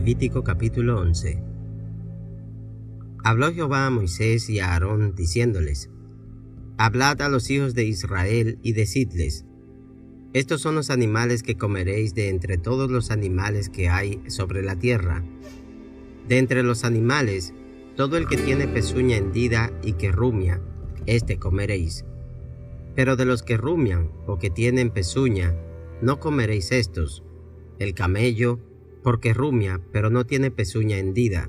Levítico capítulo 11. Habló Jehová a Moisés y a Aarón, diciéndoles: Hablad a los hijos de Israel y decidles: Estos son los animales que comeréis de entre todos los animales que hay sobre la tierra. De entre los animales, todo el que tiene pezuña hendida y que rumia, éste comeréis. Pero de los que rumian o que tienen pezuña, no comeréis estos: el camello, porque rumia, pero no tiene pezuña hendida,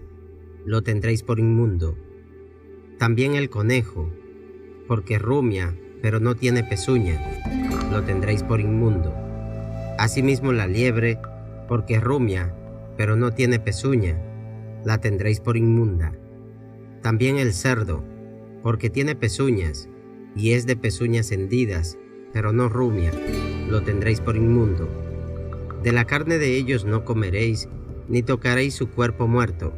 lo tendréis por inmundo. También el conejo, porque rumia, pero no tiene pezuña, lo tendréis por inmundo. Asimismo la liebre, porque rumia, pero no tiene pezuña, la tendréis por inmunda. También el cerdo, porque tiene pezuñas, y es de pezuñas hendidas, pero no rumia, lo tendréis por inmundo. De la carne de ellos no comeréis, ni tocaréis su cuerpo muerto,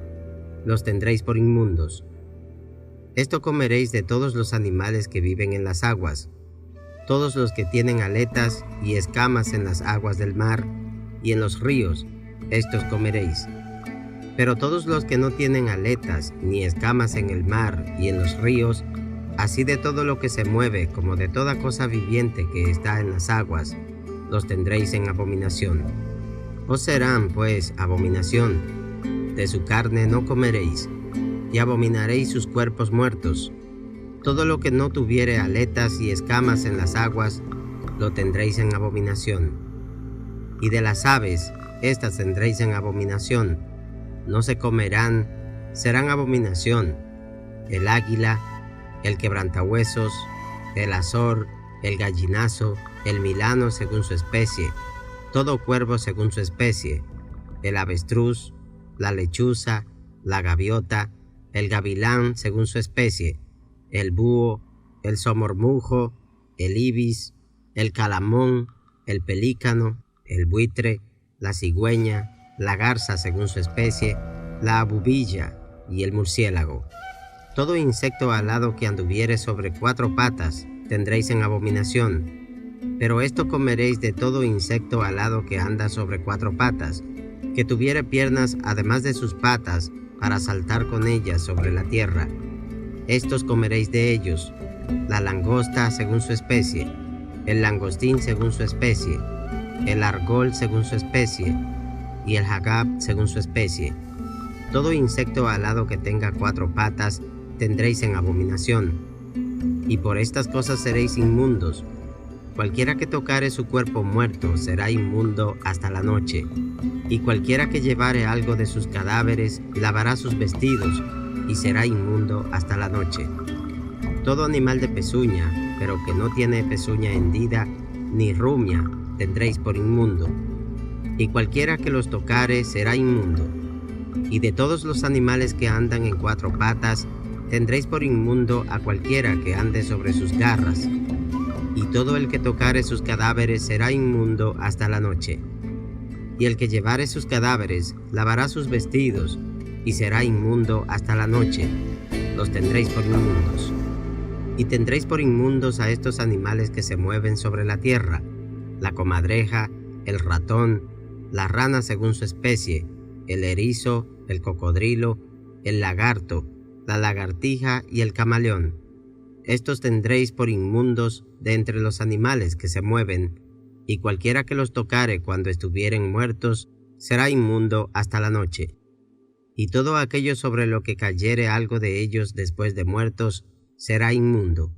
los tendréis por inmundos. Esto comeréis de todos los animales que viven en las aguas, todos los que tienen aletas y escamas en las aguas del mar y en los ríos, estos comeréis. Pero todos los que no tienen aletas ni escamas en el mar y en los ríos, así de todo lo que se mueve como de toda cosa viviente que está en las aguas, los tendréis en abominación. Os serán, pues, abominación. De su carne no comeréis, y abominaréis sus cuerpos muertos. Todo lo que no tuviere aletas y escamas en las aguas, lo tendréis en abominación. Y de las aves, estas tendréis en abominación. No se comerán, serán abominación: el águila, el quebrantahuesos, el azor, el gallinazo, el milano según su especie, todo cuervo según su especie, el avestruz, la lechuza, la gaviota, el gavilán según su especie, el búho, el somormujo, el ibis, el calamón, el pelícano, el buitre, la cigüeña, la garza según su especie, la abubilla y el murciélago. Todo insecto alado que anduviere sobre 4 patas tendréis en abominación. Pero esto comeréis de todo insecto alado que anda sobre 4 patas, que tuviere piernas además de sus patas para saltar con ellas sobre la tierra. Estos comeréis de ellos: la langosta según su especie, el langostín según su especie, el argol según su especie, y el jagab según su especie. Todo insecto alado que tenga 4 patas tendréis en abominación. Y por estas cosas seréis inmundos. Cualquiera que tocare su cuerpo muerto será inmundo hasta la noche. Y cualquiera que llevare algo de sus cadáveres lavará sus vestidos, y será inmundo hasta la noche. Todo animal de pezuña, pero que no tiene pezuña hendida, ni rumia, tendréis por inmundo. Y cualquiera que los tocare será inmundo. Y de todos los animales que andan en 4 patas, tendréis por inmundo a cualquiera que ande sobre sus garras. Y todo el que tocare sus cadáveres será inmundo hasta la noche. Y el que llevare sus cadáveres lavará sus vestidos, y será inmundo hasta la noche. Los tendréis por inmundos. Y tendréis por inmundos a estos animales que se mueven sobre la tierra: la comadreja, el ratón, la rana según su especie, el erizo, el cocodrilo, el lagarto, la lagartija y el camaleón. Estos tendréis por inmundos de entre los animales que se mueven, y cualquiera que los tocare cuando estuvieren muertos será inmundo hasta la noche. Y todo aquello sobre lo que cayere algo de ellos después de muertos será inmundo,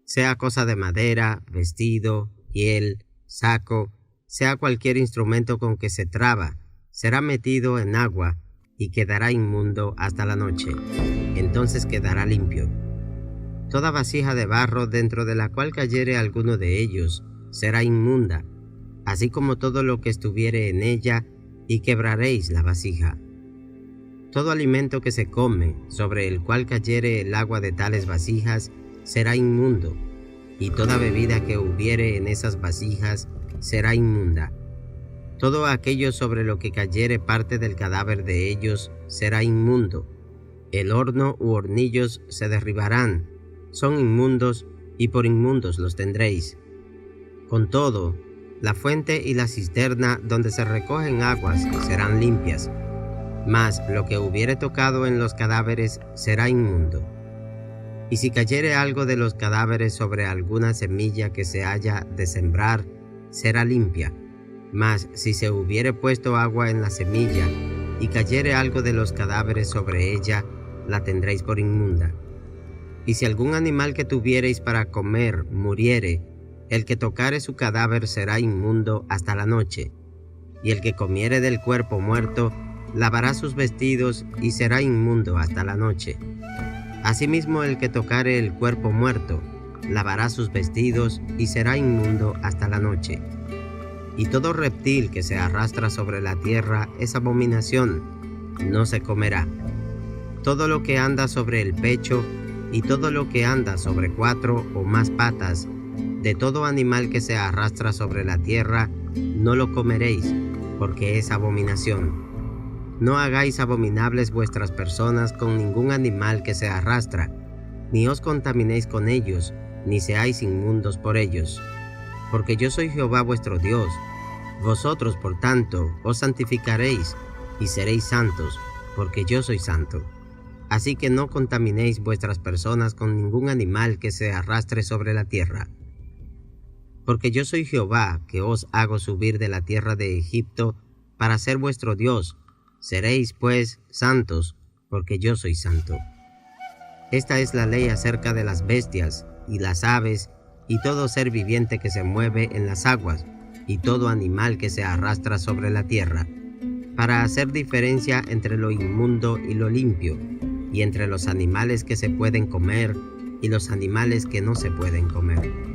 sea cosa de madera, vestido, piel, saco, sea cualquier instrumento con que se traba, será metido en agua y quedará inmundo hasta la noche. Entonces quedará limpio. Toda vasija de barro dentro de la cual cayere alguno de ellos será inmunda, así como todo lo que estuviere en ella, y quebraréis la vasija. Todo alimento que se come, sobre el cual cayere el agua de tales vasijas, será inmundo, y toda bebida que hubiere en esas vasijas será inmunda. Todo aquello sobre lo que cayere parte del cadáver de ellos será inmundo. El horno u hornillos se derribarán, son inmundos, y por inmundos los tendréis. Con todo, la fuente y la cisterna donde se recogen aguas serán limpias. Mas lo que hubiere tocado en los cadáveres será inmundo. Y si cayere algo de los cadáveres sobre alguna semilla que se haya de sembrar, será limpia. Mas si se hubiere puesto agua en la semilla, y cayere algo de los cadáveres sobre ella, la tendréis por inmunda. Y si algún animal que tuviereis para comer muriere, el que tocare su cadáver será inmundo hasta la noche. Y el que comiere del cuerpo muerto, lavará sus vestidos y será inmundo hasta la noche. Asimismo el que tocare el cuerpo muerto, lavará sus vestidos y será inmundo hasta la noche. Y todo reptil que se arrastra sobre la tierra es abominación, no se comerá. Todo lo que anda sobre el pecho y todo lo que anda sobre 4 o más patas, de todo animal que se arrastra sobre la tierra, no lo comeréis, porque es abominación. No hagáis abominables vuestras personas con ningún animal que se arrastra, ni os contaminéis con ellos, ni seáis inmundos por ellos. Porque yo soy Jehová vuestro Dios. Vosotros, por tanto, os santificaréis, y seréis santos, porque yo soy santo. Así que no contaminéis vuestras personas con ningún animal que se arrastre sobre la tierra. Porque yo soy Jehová, que os hago subir de la tierra de Egipto, para ser vuestro Dios. Seréis, pues, santos, porque yo soy santo. Esta es la ley acerca de las bestias, y las aves, y todo ser viviente que se mueve en las aguas, y todo animal que se arrastra sobre la tierra, para hacer diferencia entre lo inmundo y lo limpio, y entre los animales que se pueden comer y los animales que no se pueden comer.